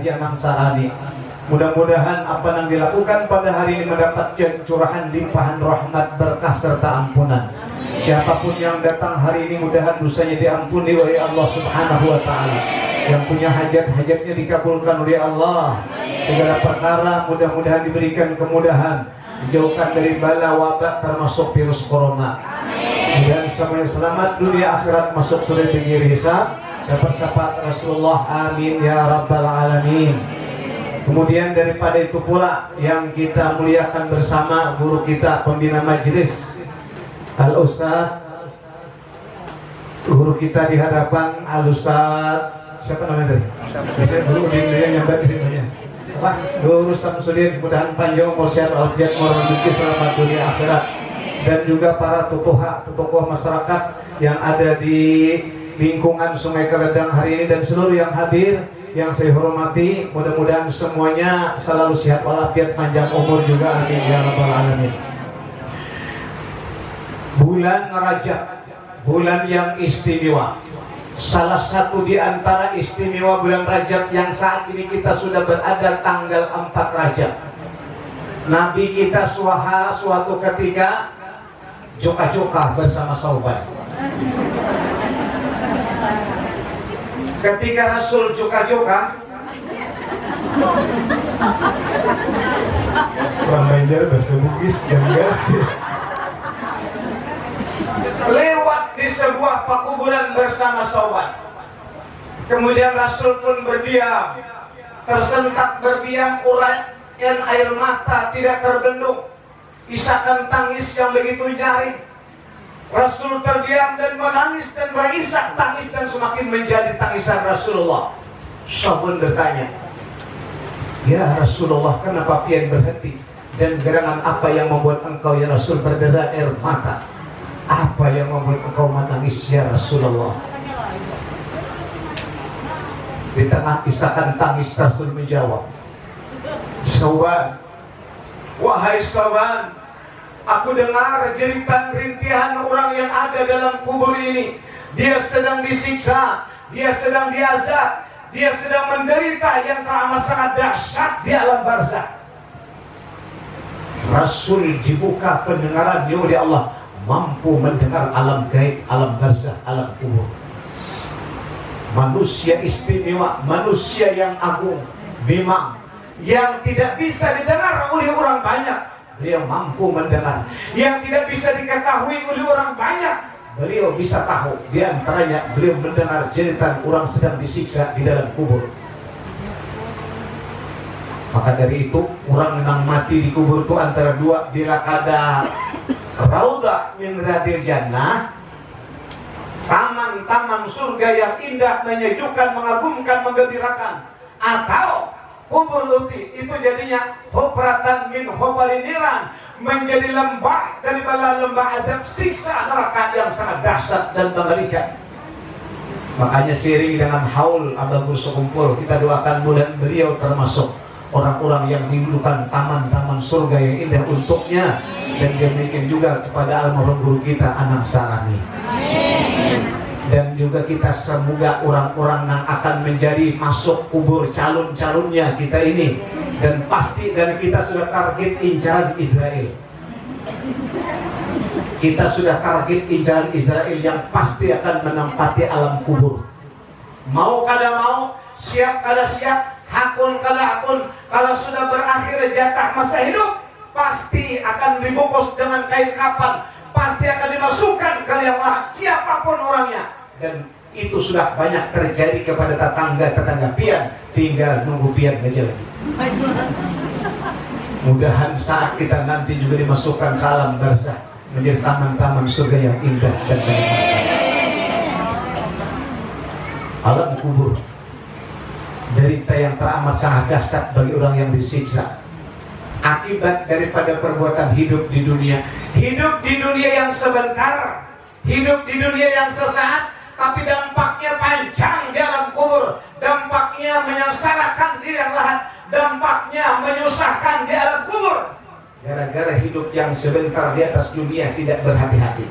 Haji Anang Sarani. Mudah-mudahan apa yang dilakukan pada hari ini mendapatkan curahan limpahan rahmat, berkah serta ampunan. Siapapun yang datang hari ini mudahan dosanya diampuni oleh Allah Subhanahu wa taala. Yang punya hajat-hajatnya dikabulkan oleh Allah. Segala perkara mudah-mudahan diberikan kemudahan, dijauhkan dari bala wabak termasuk virus corona. Dan semuanya selamat dunia akhirat masuk surga tinggi hisab. Dapat syafaat Rasulullah, amin ya rabbal alamin. Kemudian daripada itu pula yang kita muliakan bersama guru kita pembina majelis Al-Ustaz, guru kita di hadapan Al-Ustaz siapa namanya tadi? Saya guru di yang baca namanya apa? Guru Samsudin, mudahan panjang umur sehat walafiat moral rezeki selamat dunia akhirat. Dan juga para tokoh masyarakat yang ada di lingkungan Sungai Keledang hari ini dan seluruh yang hadir yang saya hormati, mudah-mudahan semuanya selalu sehat walafiat, panjang umur juga, amin ya rabbal alamin. Bulan Rajab, bulan yang istimewa. Salah satu di antara istimewa bulan Rajab yang saat ini kita sudah berada tanggal 4 Rajab. Nabi kita suatu ketika joka-joka bersama sahabat. Ketika Rasul joka-joka, orang Banjar bahasa Bugis jangan lewat di sebuah pakuburan bersama sahabat. Kemudian Rasul pun berdiam, tersentak berdiam, uraian air mata tidak terbendung, isakan tangis yang begitu nyaring. Rasul terdiam dan menangis dan berisak tangis dan semakin menjadi tangisan Rasulullah. Sahabat bertanya, ya Rasulullah, kenapa pian berhenti? Dan gerangan apa yang membuat engkau ya Rasul berderai air mata? Apa yang membuat engkau menangis ya Rasulullah? Di tengah isakan tangis Rasul menjawab, sahabat, wahai sahabat, aku dengar jeritan rintihan orang yang ada dalam kubur ini. Dia sedang disiksa, dia sedang diazab, dia sedang menderita yang teramat sangat dahsyat di alam barzakh. Rasul dibuka pendengarannya oleh Allah, mampu mendengar alam gaib, alam barzakh, alam kubur. Manusia istimewa, manusia yang agung, memang yang tidak bisa didengar oleh orang banyak, beliau mampu mendengar. Yang tidak bisa diketahui oleh orang banyak, beliau bisa tahu. Di antaranya beliau mendengar jeritan orang sedang disiksa di dalam kubur. Maka dari itu orang yang mati di kubur itu antara dua, bila kada raudhah min riyadil jannah, taman-taman surga yang indah, menyejukkan, mengagumkan, menggembirakan, atau kubur luti itu jadinya hopratan min hopariniran, menjadi lembah daripada lembah azab siksa neraka yang sangat dahsyat dan mengerikan. Makanya seiring dengan haul abad bersukumpul, kita doakan bulan beliau termasuk orang-orang yang didulukan taman-taman surga yang indah untuknya, dan demikian juga kepada almarhum guru kita Anang Sarani. Dan juga kita semoga orang-orang yang akan menjadi masuk kubur calon-calonnya kita ini, dan pasti dan kita sudah target incaran Israel. Kita sudah target incaran Israel yang pasti akan menempati alam kubur. Mau kada mau, siap kada siap, hakun kada hakun, kalau sudah berakhir jatah masa hidup, pasti akan dibungkus dengan kain kapan, pasti akan dimasukkan ke liang lahat siapapun orangnya. Dan itu sudah banyak terjadi kepada tetangga-tetangga pian, tinggal nunggu pian aja lagi. Mudahan saat kita nanti juga dimasukkan ke alam barzakh, menjadi taman-taman surga yang indah dan menyenangkan. Alam kubur, derita yang teramat sangat dahsyat bagi orang yang disiksa akibat daripada perbuatan hidup di dunia. Hidup di dunia yang sebentar, hidup di dunia yang sesaat, tapi dampaknya panjang di alam kubur. Dampaknya menyengsarakan di liang lahat, dampaknya menyusahkan di alam kubur, gara-gara hidup yang sebentar di atas dunia tidak berhati-hati.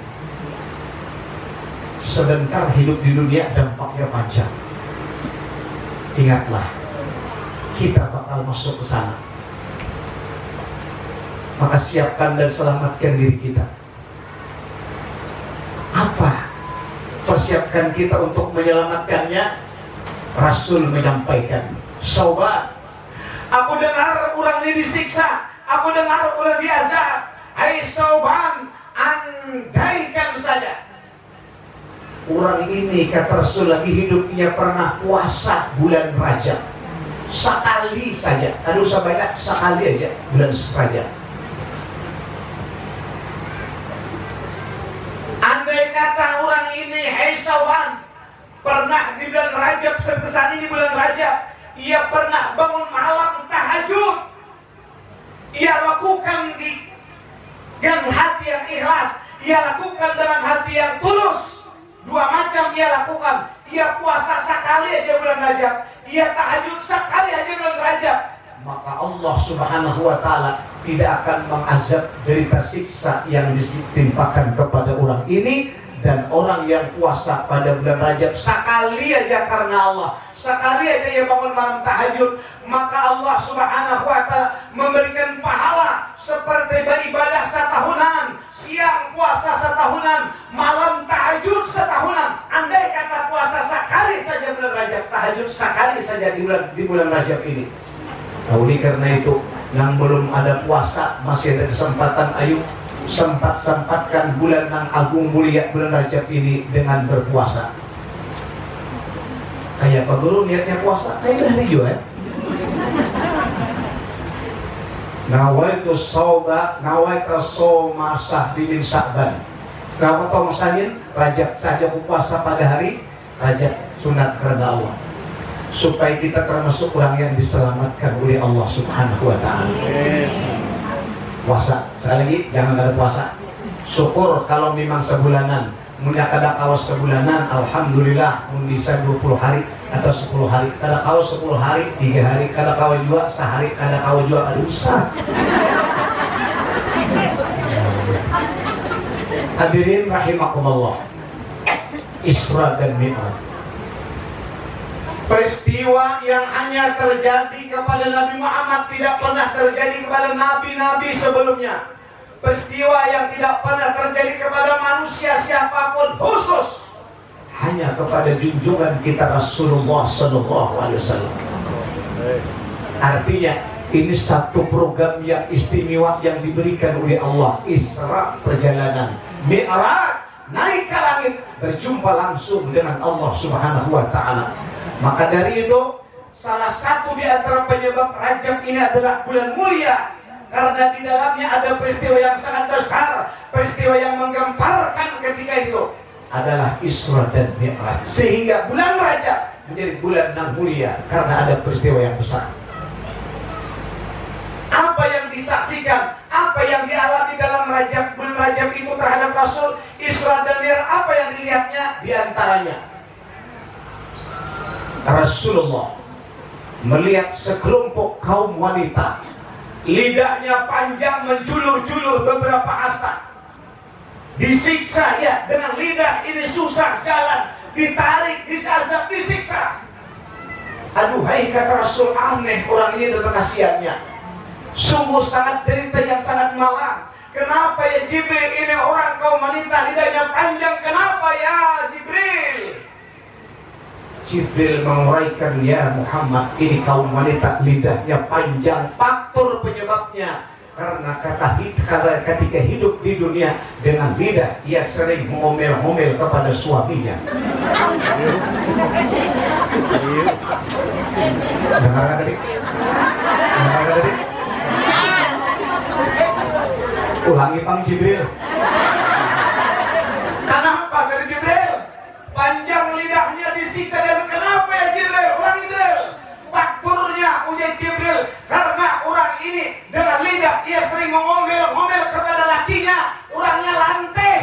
Sebentar hidup di dunia, dampaknya panjang. Ingatlah, kita bakal masuk ke sana. Maka siapkan dan selamatkan diri kita. Apa persiapkan kita untuk menyelamatkannya? Rasul menyampaikan, "Sauban, aku dengar orang ini disiksa, aku dengar orang diazab. Hai Sauban, andaikan saja orang ini," kata Rasul, lagi hidupnya pernah puasa bulan Rajab sekali saja, tidak usah banyak, sekali aja bulan Rajab. Andai kata orang ini, hai Sauban, pernah di bulan Rajab, sebesar ini bulan Rajab, ia pernah bangun malam tahajud, ia lakukan dengan hati yang ikhlas, ia lakukan dengan hati yang tulus. Dua macam ia lakukan. Ia puasa sekali aja bulan Rajab, ia tahajud sekali aja bulan Rajab, maka Allah Subhanahu wa ta'ala tidak akan mengazab derita siksa yang ditimpakan kepada orang ini. Dan orang yang puasa pada bulan Rajab sekali aja karena Allah, sekali aja ia bangun malam tahajud, maka Allah Subhanahu wa ta'ala memberikan pahala seperti beribadah setahunan, siang puasa setahunan, malam tahajud setahunan. Andai kata puasa sekali saja bulan Rajab, tahajud sekali saja di bulan Rajab ini. Oleh karena itu, yang belum ada puasa masih ada kesempatan, ayo sempat-sempatkan bulan yang agung mulia bulan Rajab ini dengan berpuasa. Kayak Pak Guru niatnya puasa, kayak dah video ya. Nawaitu sauba, nawaitu soma syahri min Sya'ban. Nawaitu masanin Rajab saja puasa pada hari Rajab, sunat karena Allah, supaya kita termasuk orang yang diselamatkan oleh Allah Subhanahu wa ta'ala. Puasa, sekali lagi jangan ada puasa. Syukur kalau memang sebulanan, mudah kada kawas sebulanan, alhamdulillah bisa 20 hari atau 10 hari. Kada kawas 10 hari, 3 hari, kada kawas juga sehari, kada kawas juga kada usah. Hadirin rahimakumullah, Isra dan Mi'raj, peristiwa yang hanya terjadi kepada Nabi Muhammad, tidak pernah terjadi kepada nabi-nabi sebelumnya. Peristiwa yang tidak pernah terjadi kepada manusia siapapun, khusus hanya kepada junjungan kita Rasulullah SAW. Artinya ini satu program yang istimewa yang diberikan oleh Allah. Isra, perjalanan, Mi'raj, naik ke langit, berjumpa langsung dengan Allah Subhanahu wa ta'ala. Maka dari itu, salah satu di antara penyebab Rajab ini adalah bulan mulia, karena di dalamnya ada peristiwa yang sangat besar, peristiwa yang menggemparkan ketika itu adalah Isra dan Mi'raj. Sehingga bulan Rajab menjadi bulan yang mulia karena ada peristiwa yang besar. Apa yang disaksikan, apa yang dialami dalam Rajab, bulan Rajab itu terhadap Rasul, Isra dan Mi'raj, apa yang dilihatnya? Di antaranya, Rasulullah melihat sekelompok kaum wanita, lidahnya panjang menjulur-julur beberapa hasta, disiksa ya dengan lidah ini, susah jalan, ditarik, disazab, disiksa. Aduhai, kata Rasul, aneh orang ini dan kasihannya, sungguh sangat derita yang sangat malang. Kenapa ya Jibril, ini orang kaum wanita lidahnya panjang, kenapa ya Jibril? Jibril menguraikan, ya Muhammad, ini kaum wanita lidahnya panjang, faktor penyebabnya karena ketika hidup di dunia dengan lidah, ia sering ngomel-ngomel kepada suaminya. Dengarkan tadi? Dengarkan tadi? Ulangi Bang Jibril. Kenapa dari Jibril? Panjang lidahnya disiksa, dan kenapa ya Jibril? Ulangi Jibril. Faktornya ujar Jibril, karena orang ini dengan lidah ia sering ngomel-ngomel kepada lakinya, orangnya lanteh.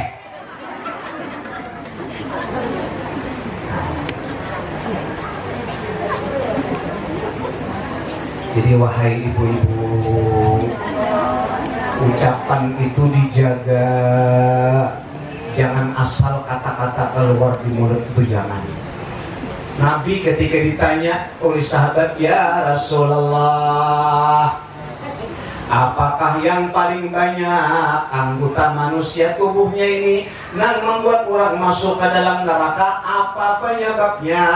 Jadi wahai ibu-ibu, ucapan itu dijaga. Jangan asal kata-kata keluar di mulut itu, jangan. Nabi ketika ditanya oleh sahabat, ya Rasulullah, apakah yang paling banyak anggota manusia tubuhnya ini yang membuat orang masuk ke dalam neraka? Apa penyebabnya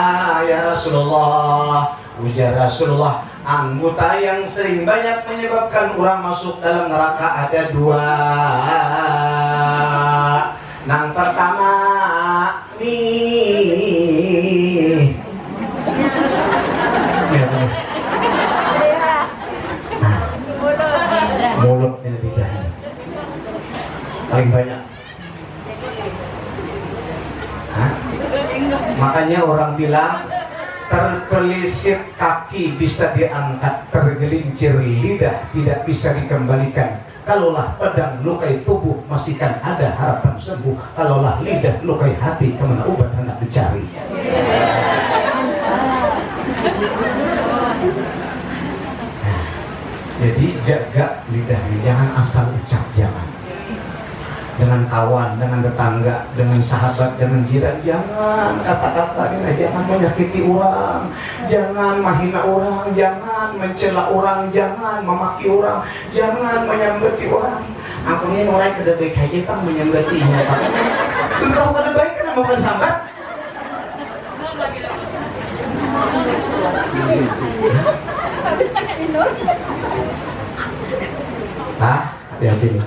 ya Rasulullah? Ujar Rasulullah, anggota yang sering banyak menyebabkan orang masuk dalam neraka ada dua. Yang pertama nih, mulut dan lidahnya paling banyak. Hah? Makanya orang bilang terpelisit kaki bisa diangkat, tergelincir lidah tidak bisa dikembalikan. Kalaulah pedang lukai tubuh masihkan ada harapan sembuh. Kalaulah lidah lukai hati kemana obat hendak dicari. Jadi jaga lidahnya, jangan asal ucap, jangan. Dengan kawan, dengan tetangga, dengan sahabat, dengan jiran, jangan kata-kata, jangan menyakiti orang, jangan menghina orang, jangan mencela orang, jangan memaki orang, jangan menyambeti orang. Aku ini mulai kada baik aja kan menyambetinya, tapi sudah kada baik kan mau bersambat. Habis tak indoor. Hati-hati nih.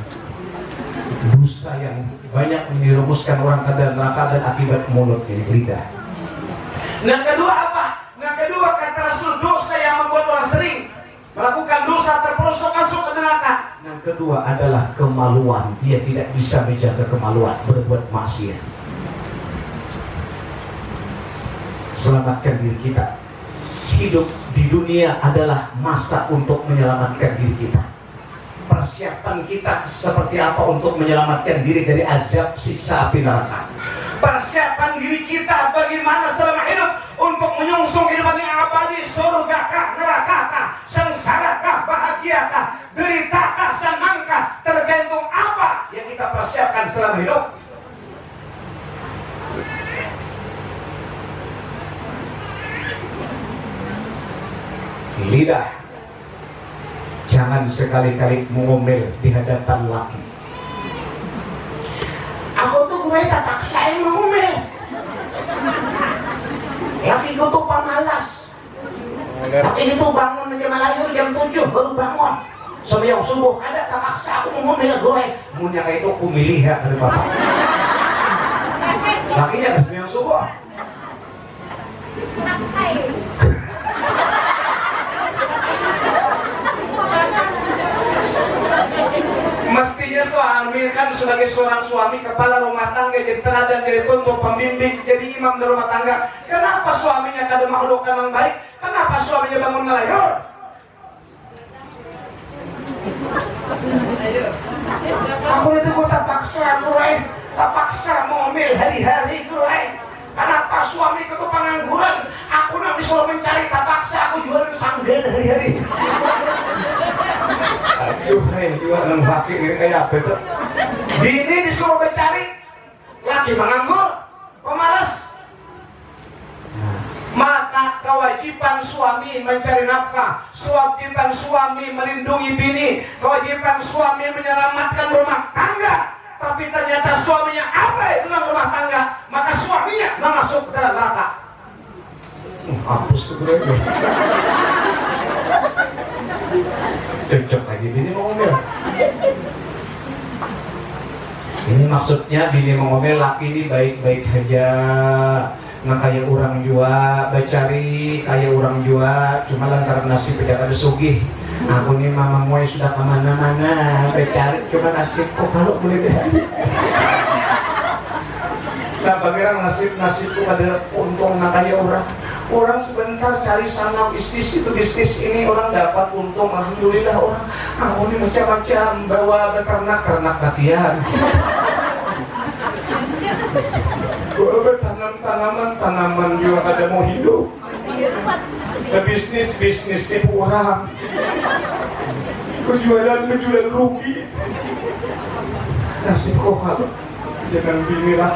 Dosa yang banyak menyerumuskan orang ke dalam neraka dan akibat mulut ini, lidah. Yang kedua apa? Yang kedua kata Rasul, dosa yang membuat orang sering melakukan dosa terperosok masuk ke neraka. Yang kedua adalah kemaluan. Dia tidak bisa menjaga kemaluan, berbuat maksiat. Selamatkan diri kita. Hidup di dunia adalah masa untuk menyelamatkan diri kita. Persiapan kita seperti apa untuk menyelamatkan diri dari azab siksa api neraka. Persiapan diri kita bagaimana selama hidup untuk menyongsong kehidupan yang abadi, surgakah, nerakakah, sengsarakah, bahagiakah, deritakah, senangkah, tergantung apa yang kita persiapkan selama hidup. Lidah, jangan sekali-kali mengomel di hadapan laki. Aku tuh gue tak paksain mengomel. Laki gue tuh pemalas. Laki itu bangun jam layur jam 7 baru bangun. Sembayang subuh ada tak paksa aku mengomel gue. Munya kayak itu aku milih ya dari bapak. Lakinya ke sembayang subuh. Mestinya suami kan sebagai seorang suami, kepala rumah tangga, jadi teladan, jadi contoh, pembimbing, jadi imam di rumah tangga. Kenapa suaminya kada makhlukkan yang baik? Kenapa suaminya bangun ngelayur? Aku itu gue tak paksa ngomel hari-hari gue. Kenapa suami itu pengangguran? Aku nak disuruh mencari, tak paksa aku jualan sanggen hari-hari. Aduh, jualan laki ini kayak apa itu? Bini disuruh mencari, laki menganggur, pemalas. Maka kewajiban suami mencari nafkah, kewajiban suami melindungi bini, kewajiban suami menyelamatkan rumah tangga. Tapi ternyata suaminya apa itu dalam rumah tangga, maka suaminya nggak masuk ke dalam neraka. Hapus sebenarnya. Cocok lagi bini mau ngomel. Ini maksudnya bini mau ngomel, laki ini baik-baik aja. Nggak kayak orang jua, bacari kayak orang jua, cuma lantaran nasib pejabat sugih. Aku nih mama moy sudah kemana-mana, bacari cuma nasibku kalau boleh deh. Nah bagaimana nasibku pada untung nggak kayak orang. Orang sebentar cari sana bisnis itu bisnis ini orang dapat untung, alhamdulillah orang. Aku ini macam-macam bawa beternak latihan. Gua bertanam-tanaman juga kada mau hidup. Bisnis tipu orang. Berjualan rugi. Nasib kok kalau jangan binilah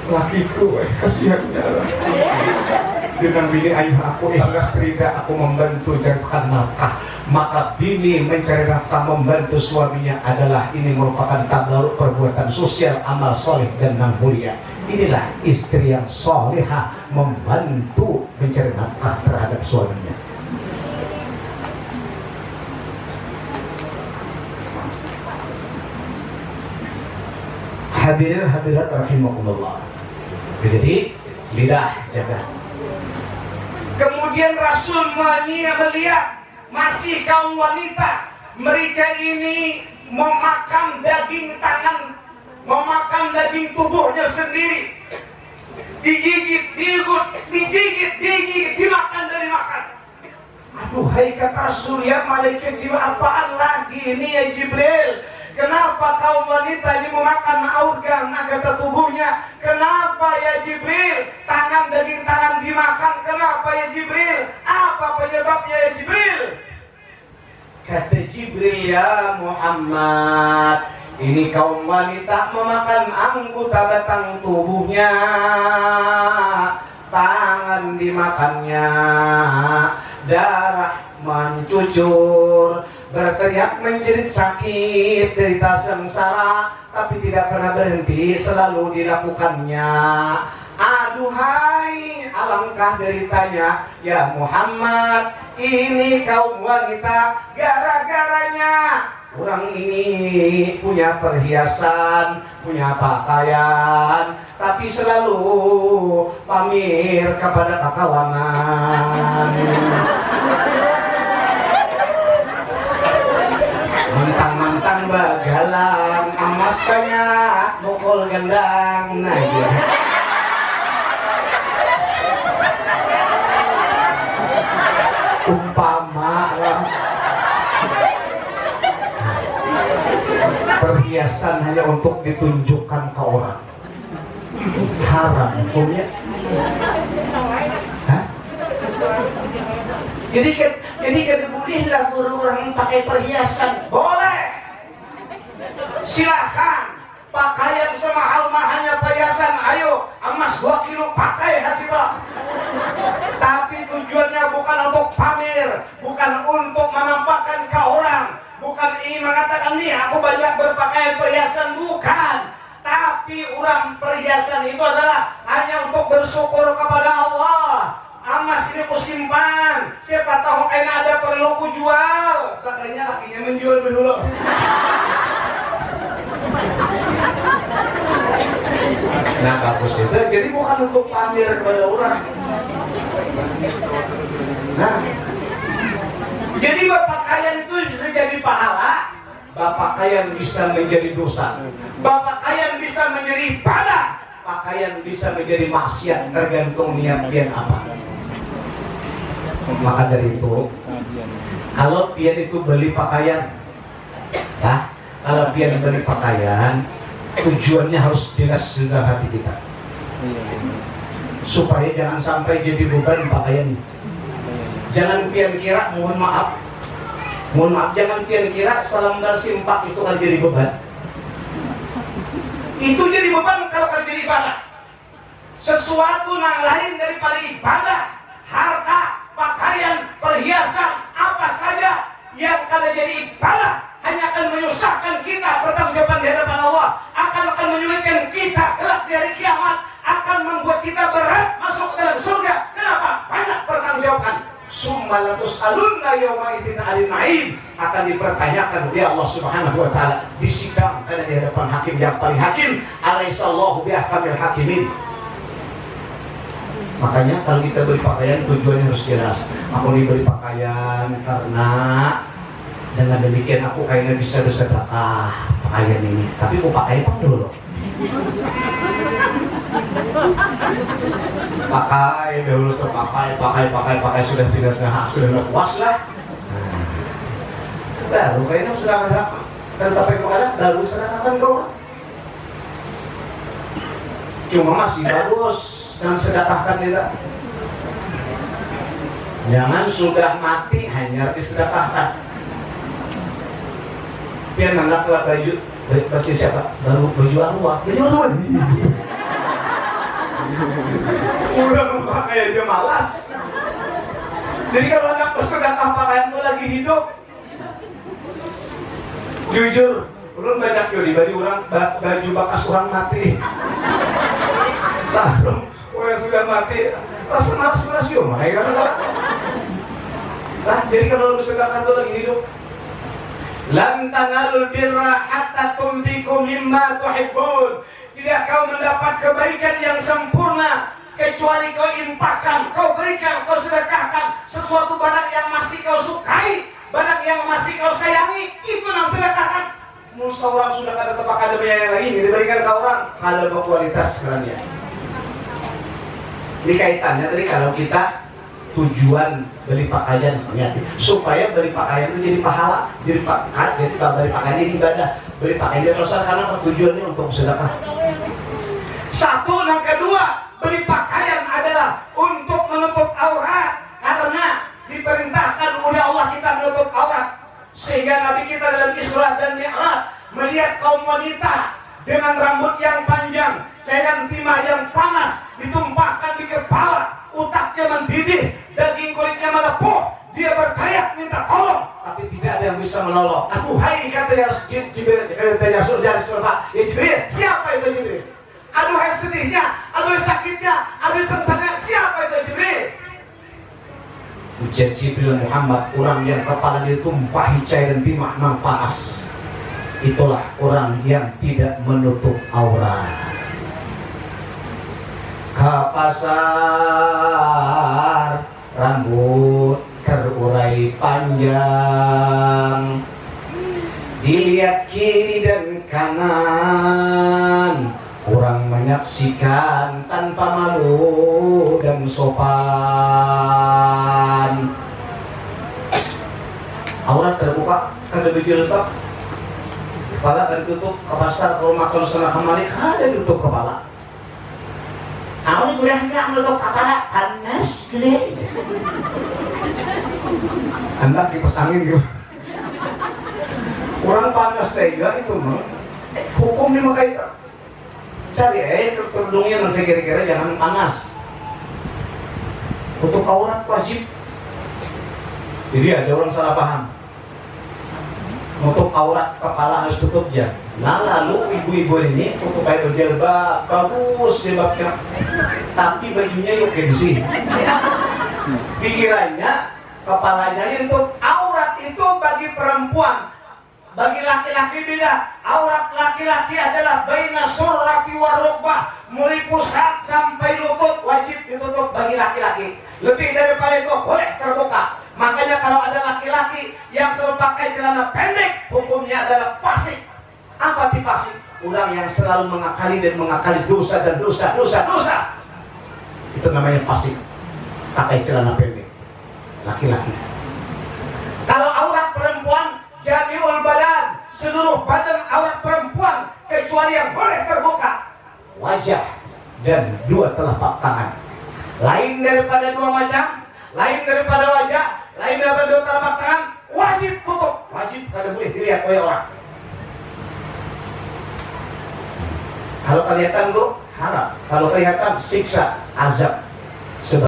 lakiku, kasihannya lah. dengan bini ayah aku ikhlas rida aku membantu carikan nafkah, maka bini mencari nafkah membantu suaminya adalah ini merupakan tabaruk perbuatan sosial, amal soleh dan yang mulia. Inilah istri yang solehah membantu mencari nafkah terhadap suaminya. Hadirin hadirat rahimakumullah. Jadi lidah jaga. Kemudian Rasul melihat masih kaum wanita, mereka ini memakan daging tangan, memakan daging tubuhnya sendiri, digigit, digigit, dimakan dari makan. Aduh, hai kata Rasul, ya malaikat jiwa, apaan lagi ini ya Jibril? Kenapa kaum wanita ini memakan organ anggota tubuhnya? Kenapa ya Jibril? Tangan, daging tangan dimakan. Kenapa ya Jibril? Apa penyebabnya ya Jibril? Kata Jibril, ya Muhammad, ini kaum wanita memakan anggota batang tubuhnya, tangan dimakannya, darah mencucur, berteriak menjerit sakit, derita sengsara, tapi tidak pernah berhenti, selalu dilakukannya. Aduhai, alangkah deritanya ya Muhammad, ini kaum wanita gara-garanya orang ini punya perhiasan, punya pakaian, tapi selalu pamer kepada kakawanan. Mentang-mentang bagalang, emas banyak, mukul gendang, nah ya. Umpama lah. Perhiasan hanya untuk ditunjukkan ke orang, haram hukumnya. Hah? Jadi kan bolehlah orang pakai perhiasan, boleh. Silakan pakaian semahal-mahalnya perhiasan, ayo emas 2 kilo pakai hasilnya. Tapi tujuannya bukan untuk pamer, bukan untuk menampakkan ke orang, bukan ingin mengatakan nih aku banyak berpakaian perhiasan, bukan. Tapi orang perhiasan itu adalah hanya untuk bersyukur kepada Allah. Emas ini ku simpan, siapa tahu kayaknya ada perlu ku jual. Sekalinya lakinya menjual dulu. Nah bagus itu, jadi bukan untuk pamer kepada orang. Nah, jadi berpakaian itu bisa jadi pahala, berpakaian bisa menjadi dosa, berpakaian bisa menjadi ibadah, pakaian bisa menjadi maksiat, tergantung niat pian apa. Maka dari itu, kalau pian itu beli pakaian, ya, kalau pian beli pakaian, tujuannya harus jelas dalam hati kita, supaya jangan sampai jadi beban pakaian. Jangan pian kira, mohon maaf, jangan pian kira selembar simpak itu kan jadi beban. Itu jadi beban kalau kan jadi ibadah. Sesuatu yang lain daripada ibadah, harta, pakaian, perhiasan, apa saja yang kada jadi ibadah hanya akan menyusahkan kita pertanggungjawaban di hadapan Allah, akan menyulitkan kita kelak di hari kiamat, akan membuat kita berat masuk ke dalam surga. Kenapa? Banyak pertanggungjawaban. Summa latus'alunna yawma idzin 'anil na'im, akan dipertanyakan oleh Allah Subhanahu wa taala di sidang di hadapan hakim yang paling hakim. Alaihissallahu biahkamil hakimin. Makanya kalau kita beli pakaian tujuannya harus jelas. Aku ini beli pakaian karena dengan demikian aku kayaknya bisa bersedekah pakaian ini. Tapi aku pakai apa dulu? Pakai dulu, pakai sudah tidak puas lah. Baru kayaknya sedekah. Dan pakai pakaian baru sedekahkan kau. Cuma masih bagus. Dan sedekahkan kita. Jangan sudah mati hanya disedekahkan. Biar nanggaplah baju pasti siapa? Baru baju arwah. Baju arwah. Udah memakai aja malas. Jadi kalau anak bersedekah pakaian tuh lagi hidup, jujur, ulun banyak yo dibagi orang baju bekas orang mati. Sarung orang sudah mati, rasa malas yo mereka. Nah, jadi kalau bersedekah tuh lagi hidup, lan tanalul birra hatta tunfiqu mimma tuhibbun. Tidak kau mendapat kebaikan yang sempurna kecuali kau infakkan, kau berikan, kau sedekahkan sesuatu barang yang masih kau sukai, barang yang masih kau sayangi, itu yang sedekahkan. Musa orang sudah ada tempat ada yang lagi diberikan ke orang, kalau berkualitas sebenarnya. Ini kaitannya tadi kalau kita tujuan beli pakaian supaya beli pakaian itu jadi pahala, jadi beli pakaian ini ibadah, beli pakaian itu karena tujuannya untuk sedekah. Satu, yang kedua, beli pakaian adalah untuk menutup aurat, karena diperintahkan oleh Allah kita menutup aurat. Sehingga Nabi kita dalam Isra dan Mi'raj melihat kaum wanita dengan rambut yang panjang, cairan timah yang panas ditumpahkan di kepala, utaknya mendidih, daging kulitnya melepuh, dia berteriak minta tolong, tapi tidak ada yang bisa menolong. Aduhai, kata Jibril, siapa itu Jibril? Aduhai sedihnya, aduhai sakitnya, aduhai sengsaranya, siapa itu Jibril? Ujar Jibril Muhammad, orang yang kepala ditumpahi cairan timah yang panas. Itulah orang yang tidak menutup aurat. Ke pasar, rambut terurai panjang, dilihat kiri dan kanan, orang menyaksikan tanpa malu dan sopan. Aurat terbuka, kada berjilbab, kepala kan tutup, ke pasar, ke rumah, kalau sana kemari, kada tutup kepala. Aku udah nggak menutup kepala, panas gede. Anda kipas angin gitu. Orang panas saya itu mah. Hukum ini makanya cari kerudungnya nasi kira-kira jangan panas. Untuk aurat wajib. Jadi ada orang salah paham. Untuk aurat kepala harus tutup jam. Nah lalu ibu-ibu ini tutup pakai jilbab, bagus jilbabnya, tapi bajunya yuk gengsi. Pikirannya kepalanya itu aurat itu bagi perempuan, bagi laki-laki beda. Aurat laki-laki adalah baina surrati warukbah, mulai pusat sampai lutut wajib ditutup bagi laki-laki. Lebih daripada itu boleh terbuka. Makanya kalau ada laki-laki yang selalu pakai celana pendek, hukumnya adalah fasik. Apa itu fasik? Orang yang selalu mengakali dan mengakali dosa dan dosa. Itu namanya fasik. Pakai celana pendek, laki-laki. Kalau aurat perempuan, jami'ul badan, seluruh badan aurat perempuan kecuali yang boleh terbuka, wajah dan dua telapak tangan. Lain daripada dua macam, lain daripada wajah, lain daripada dua telapak tangan, wajib tutup, wajib kada boleh dilihat oleh orang. Kalau kelihatan haram, kalau kelihatan siksa, azab.